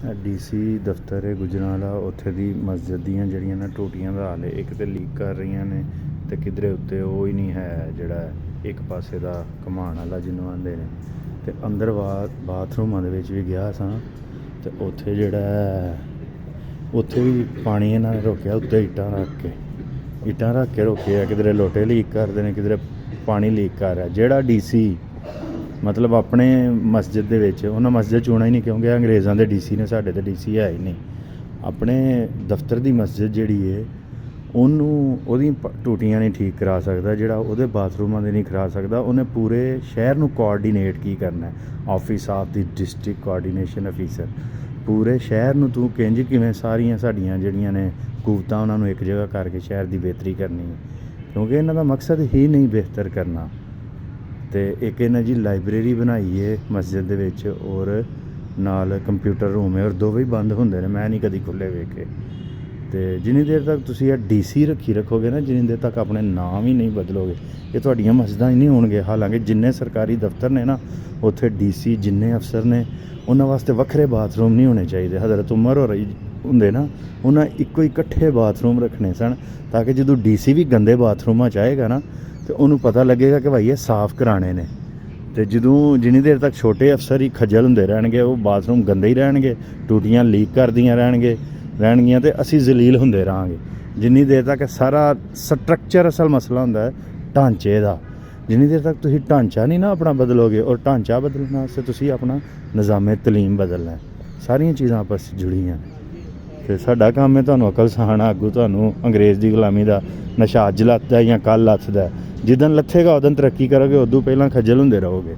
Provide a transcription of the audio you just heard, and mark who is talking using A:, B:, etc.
A: DC ਦਫ਼ਤਰ ਹੈ ਗੁਜਰਾਂਵਾਲਾ। ਉੱਥੇ ਦੀ ਮਸਜਿਦ ਦੀਆਂ ਜਿਹੜੀਆਂ ਨਾ ਟੂਟੀਆਂ ਦਾ ਹਾਲ ਹੈ, ਇੱਕ ਤਾਂ ਲੀਕ ਕਰ ਰਹੀਆਂ ਨੇ ਅਤੇ ਕਿਧਰੇ ਉੱਤੇ ਉਹ ਹੀ ਨਹੀਂ ਹੈ ਜਿਹੜਾ ਇੱਕ ਪਾਸੇ ਦਾ ਘੁਮਾਉਣ ਵਾਲਾ ਜਿਹਨੂੰ ਆਉਂਦੇ ਨੇ। ਅਤੇ ਅੰਦਰ ਬਾਥਰੂਮਾਂ ਦੇ ਵਿੱਚ ਵੀ ਗਿਆ ਸਾਂ ਅਤੇ ਉੱਥੇ ਜਿਹੜਾ ਉੱਥੇ ਵੀ ਪਾਣੀ ਇਹਨਾਂ ਨੇ ਰੋਕਿਆ, ਉੱਤੇ ਇੱਟਾਂ ਰੱਖ ਕੇ ਰੋਕੇ ਆ। ਕਿਧਰੇ ਲੋਟੇ ਲੀਕ ਕਰਦੇ ਨੇ, ਕਿਧਰੇ ਪਾਣੀ ਲੀਕ ਕਰ ਰਿਹਾ। ਜਿਹੜਾ DC ਮਤਲਬ ਆਪਣੇ ਮਸਜਿਦ ਦੇ ਵਿੱਚ, ਉਹਨਾਂ ਮਸਜਿਦ 'ਚ ਹੋਣਾ ਹੀ ਨਹੀਂ, ਕਿਉਂਕਿ ਅੰਗਰੇਜ਼ਾਂ ਦੇ DC ਨੇ, ਸਾਡੇ ਤਾਂ DC ਹੈ ਹੀ ਨਹੀਂ। ਆਪਣੇ ਦਫ਼ਤਰ ਦੀ ਮਸਜਿਦ ਜਿਹੜੀ ਹੈ ਉਹਦੀ ਟੂਟੀਆਂ ਨਹੀਂ ਠੀਕ ਕਰਾ ਸਕਦਾ, ਜਿਹੜਾ ਉਹਦੇ ਬਾਥਰੂਮਾਂ ਦੇ ਨਹੀਂ ਕਰਾ ਸਕਦਾ। ਉਹਨੇ ਪੂਰੇ ਸ਼ਹਿਰ ਨੂੰ ਕੋਆਰਡੀਨੇਟ ਕੀ ਕਰਨਾ, office of the district coordination officer. ਪੂਰੇ ਸ਼ਹਿਰ ਨੂੰ ਤੂੰ ਕਿਵੇਂ ਸਾਰੀਆਂ ਸਾਡੀਆਂ ਜਿਹੜੀਆਂ ਨੇ ਕੂਵਤਾਂ ਉਹਨਾਂ ਨੂੰ ਇੱਕ ਜਗ੍ਹਾ ਕਰਕੇ ਸ਼ਹਿਰ ਦੀ ਬਿਹਤਰੀ ਕਰਨੀ ਹੈ, ਕਿਉਂਕਿ ਇਹਨਾਂ ਦਾ ਮਕਸਦ ਹੀ ਨਹੀਂ ਬਿਹਤਰ ਕਰਨਾ। ਅਤੇ ਇੱਕ ਇਹਨਾਂ ਜੀ ਲਾਇਬ੍ਰੇਰੀ ਬਣਾਈ ਹੈ ਮਸਜਿਦ ਦੇ ਵਿੱਚ, ਔਰ ਨਾਲ ਕੰਪਿਊਟਰ ਰੂਮ ਹੈ, ਔਰ ਦੋਵੇਂ ਬੰਦ ਹੁੰਦੇ ਨੇ, ਮੈਂ ਨਹੀਂ ਕਦੀ ਖੁੱਲ੍ਹੇ ਵੇਖੇ। ਅਤੇ ਜਿੰਨੀ ਦੇਰ ਤੱਕ ਤੁਸੀਂ ਇਹ DC ਰੱਖੋਗੇ ਨਾ, ਜਿੰਨੀ ਦੇਰ ਤੱਕ ਆਪਣੇ ਨਾਮ ਹੀ ਨਹੀਂ ਬਦਲੋਗੇ, ਇਹ ਤੁਹਾਡੀਆਂ ਮਸਜਿਦਾਂ ਹੀ ਨਹੀਂ ਹੋਣਗੇ। ਹਾਲਾਂਕਿ ਜਿੰਨੇ ਸਰਕਾਰੀ ਦਫ਼ਤਰ ਨੇ ਨਾ, ਉੱਥੇ DC ਜਿੰਨੇ ਅਫਸਰ ਨੇ, ਉਹਨਾਂ ਵਾਸਤੇ ਵੱਖਰੇ ਬਾਥਰੂਮ ਨਹੀਂ ਹੋਣੇ ਚਾਹੀਦੇ। ਹਜ਼ਰਤ ਉਮਰ ਹੋ ਰਹੀ ਹੁੰਦੇ ਨਾ, ਉਹਨਾਂ ਇੱਕੋ ਇਕੱਠੇ ਬਾਥਰੂਮ ਰੱਖਣੇ ਸਨ, ਤਾਂ ਕਿ ਜਦੋਂ DC ਵੀ ਗੰਦੇ ਬਾਥਰੂਮਾਂ 'ਚ ਆਏਗਾ ਨਾ, ਅਤੇ ਉਹਨੂੰ ਪਤਾ ਲੱਗੇਗਾ ਕਿ ਭਾਈ ਇਹ ਸਾਫ਼ ਕਰਾਉਣੇ ਨੇ। ਅਤੇ ਜਿੰਨੀ ਦੇਰ ਤੱਕ ਛੋਟੇ ਅਫਸਰ ਹੀ ਖੱਜਲ ਹੁੰਦੇ ਰਹਿਣਗੇ, ਉਹ ਬਾਥਰੂਮ ਗੰਦੇ ਹੀ ਰਹਿਣਗੇ, ਟੂਟੀਆਂ ਲੀਕ ਕਰਦੀਆਂ ਰਹਿਣਗੀਆਂ ਅਤੇ ਅਸੀਂ ਜ਼ਲੀਲ ਹੁੰਦੇ ਰਹਾਂਗੇ। ਜਿੰਨੀ ਦੇਰ ਤੱਕ ਸਾਰਾ ਸਟਰਕਚਰ ਅਸਲ ਮਸਲਾ ਹੁੰਦਾ ਹੈ ਢਾਂਚੇ ਦਾ, ਜਿੰਨੀ ਦੇਰ ਤੱਕ ਤੁਸੀਂ ਢਾਂਚਾ ਨਹੀਂ ਨਾ ਆਪਣਾ ਬਦਲੋਗੇ, ਔਰ ਢਾਂਚਾ ਬਦਲਣ ਵਾਸਤੇ ਤੁਸੀਂ ਆਪਣਾ ਨਿਜ਼ਾਮੇ ਤਲੀਮ ਬਦਲਣਾ ਹੈ। ਸਾਰੀਆਂ ਚੀਜ਼ਾਂ ਆਪਸ 'ਚ ਜੁੜੀਆਂ ਨੇ। ਅਤੇ ਸਾਡਾ ਕੰਮ ਹੈ ਤੁਹਾਨੂੰ ਅਕਲ ਸਿਖਾਉਣਾ। ਅੱਗੋਂ ਤੁਹਾਨੂੰ ਅੰਗਰੇਜ਼ ਦੀ ਗੁਲਾਮੀ ਦਾ ਨਸ਼ਾ ਅੱਜ ਲੱਥਦਾ ਜਾਂ ਕੱਲ੍ਹ ਲੱਥਦਾ, ਜਿੱਦਣ ਲੱਥੇਗਾ ਉਦੋਂ ਤਰੱਕੀ ਕਰੋਗੇ, ਉਦੋਂ ਪਹਿਲਾਂ ਖੱਜਲ ਹੁੰਦੇ ਰਹੋਗੇ।